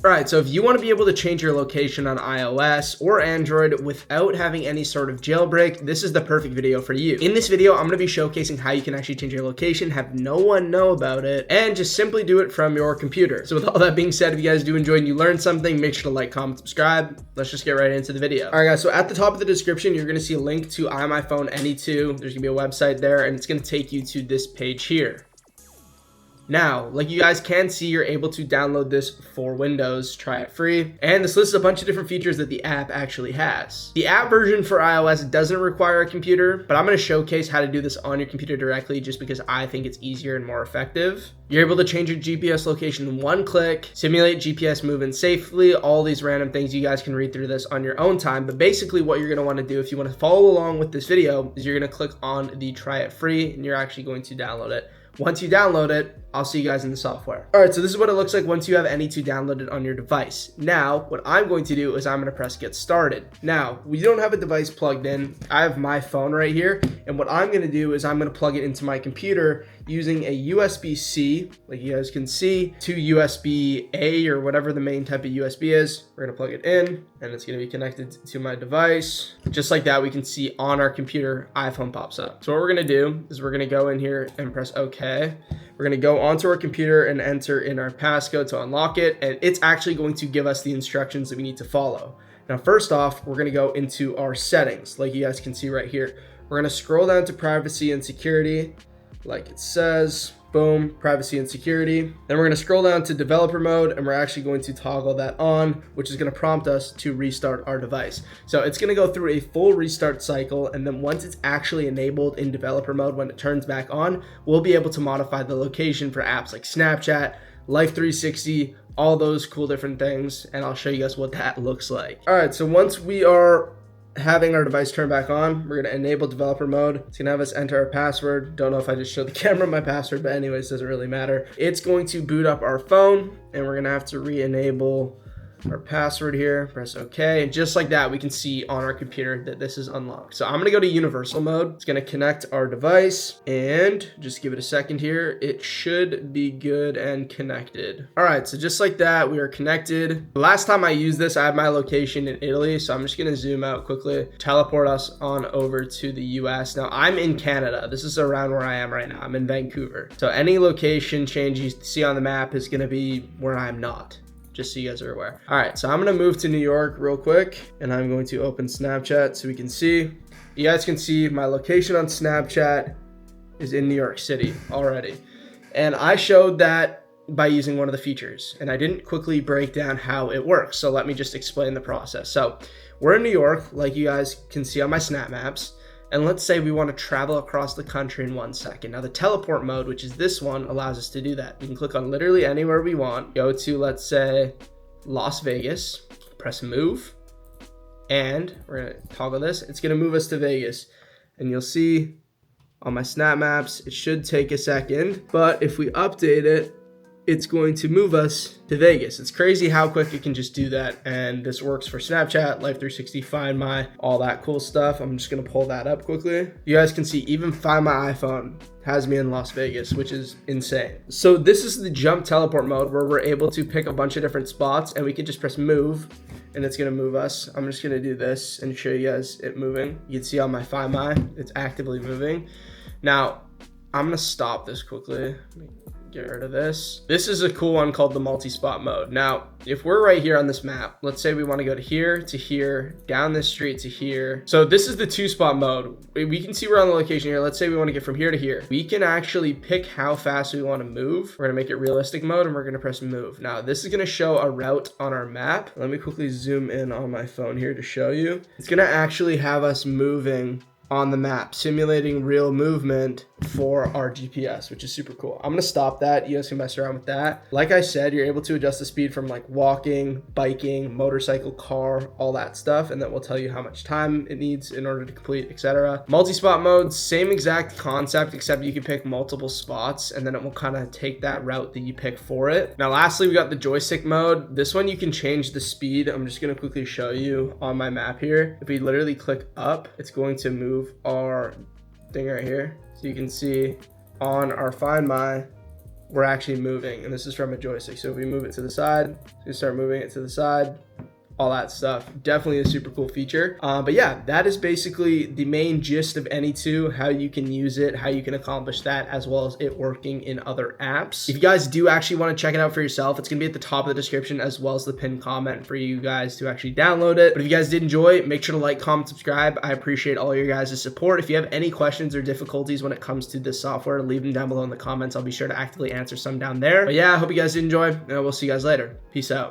Alright, so if you want to be able to change your location on iOS or Android without having any sort of jailbreak, this is the perfect video for you. In this video, I'm going to be showcasing how you can actually change your location, have no one know about it, and just simply do it from your computer. So with all that being said, if you guys do enjoy and you learned something, make sure to like, comment, subscribe. Let's just get right into the video. Alright guys, so at the top of the description, you're going to see a link to iPhone Any2. There's going to be a website there, and it's going to take you to this page here. Now, like you guys can see, you're able to download this for Windows, try it free, and this lists a bunch of different features that the app actually has. The app version for iOS doesn't require a computer, but I'm going to showcase how to do this on your computer directly just because I think it's easier and more effective. You're able to change your GPS location in one click, simulate GPS movement safely, all these random things. You guys can read through this on your own time, but basically what you're going to want to do if you want to follow along with this video is you're going to click on the try it free and you're actually going to download it. Once you download it, I'll see you guys in the software. All right, so this is what it looks like once you have Any2 downloaded on your device. Now, what I'm going to do is I'm going to press get started. Now, we don't have a device plugged in. I have my phone right here, and what I'm going to do is I'm going to plug it into my computer using a USB-C, like you guys can see, to USB-A or whatever the main type of USB is. We're going to plug it in, and it's going to be connected to my device. Just like that, we can see on our computer, iPhone pops up. So what we're going to do is we're going to go in here and press OK. We're going to go onto our computer and enter in our passcode to unlock it, and it's actually going to give us the instructions that we need to follow. Now, first off, we're going to go into our settings, like you guys can see right here. We're going to scroll down to privacy and security, like it says. Boom, privacy and security. Then we're going to scroll down to developer mode, and we're actually going to toggle that on, which is going to prompt us to restart our device. So it's going to go through a full restart cycle, and then once it's actually enabled in developer mode, when it turns back on, we'll be able to modify the location for apps like Snapchat, Life 360, all those cool different things, and I'll show you guys what that looks like. All right, so once we are having our device turn back on, we're going to enable developer mode. It's going to have us enter our password. Don't know if I just showed the camera my password, but anyways, doesn't really matter. It's going to boot up our phone, and we're going to have to re-enable our password here. Press OK, and just like that, we can see on our computer that this is unlocked. So I'm going to go to universal mode. It's going to connect our device, and just give it a second here. It should be good and connected. All right, so just like that, we are connected. The last time I used this, I had my location in Italy, so I'm just going to zoom out quickly, teleport us on over to the US. Now I'm in Canada. This is around where I am right now. I'm in Vancouver. So any location change you see on the map is going to be where I'm not, just so you guys are aware. All right, so I'm gonna move to New York real quick, and I'm going to open Snapchat so we can see. You guys can see my location on Snapchat is in New York City already. And I showed that by using one of the features, and I didn't quickly break down how it works. So let me just explain the process. So we're in New York, like you guys can see on my Snap Maps. And let's say we want to travel across the country in 1 second. Now the teleport mode, which is this one, allows us to do that. We can click on literally anywhere we want. Go to, let's say, Las Vegas, press move, and we're going to toggle this. It's going to move us to Vegas. And you'll see on my Snap Maps, it should take a second, but if we update it, it's going to move us to Vegas. It's crazy how quick it can just do that. And this works for Snapchat, Life 360, Find My, all that cool stuff. I'm just gonna pull that up quickly. You guys can see even Find My iPhone has me in Las Vegas, which is insane. So this is the jump teleport mode where we're able to pick a bunch of different spots, and we can just press move and it's gonna move us. I'm just gonna do this and show you guys it moving. You can see on my Find My, it's actively moving. Now, I'm gonna stop this quickly. Get rid of this. This is a cool one called the multi-spot mode. Now, if we're right here on this map, let's say we want to go to here, down this street to here. So this is the 2-spot mode. We can see we're on the location here. Let's say we want to get from here to here. We can actually pick how fast we want to move. We're going to make it realistic mode, and we're going to press move. Now, this is going to show a route on our map. Let me quickly zoom in on my phone here to show you. It's going to actually have us moving on the map, simulating real movement for our GPS, which is super cool. I'm gonna stop that. You guys can mess around with that. Like I said, you're able to adjust the speed from like walking, biking, motorcycle, car, all that stuff, and that will tell you how much time it needs in order to complete, etc. Multi-spot mode, same exact concept, except you can pick multiple spots, and then it will kind of take that route that you pick for it. Now, lastly, we got the joystick mode. This one you can change the speed. I'm just gonna quickly show you on my map here. If we literally click up, it's going to move our thing right here. So you can see on our Find My, we're actually moving, and this is from a joystick. So if we move it to the side, we start moving it to the side, all that stuff. Definitely a super cool feature. But yeah, that is basically the main gist of Any2, how you can use it, how you can accomplish that, as well as it working in other apps. If you guys do actually want to check it out for yourself, it's gonna be at the top of the description, as well as the pinned comment for you guys to actually download it. But if you guys did enjoy, make sure to like, comment, subscribe. I appreciate all your guys' support. If you have any questions or difficulties when it comes to this software, leave them down below in the comments. I'll be sure to actively answer some down there. But yeah, I hope you guys did enjoy, and I will see you guys later. Peace out.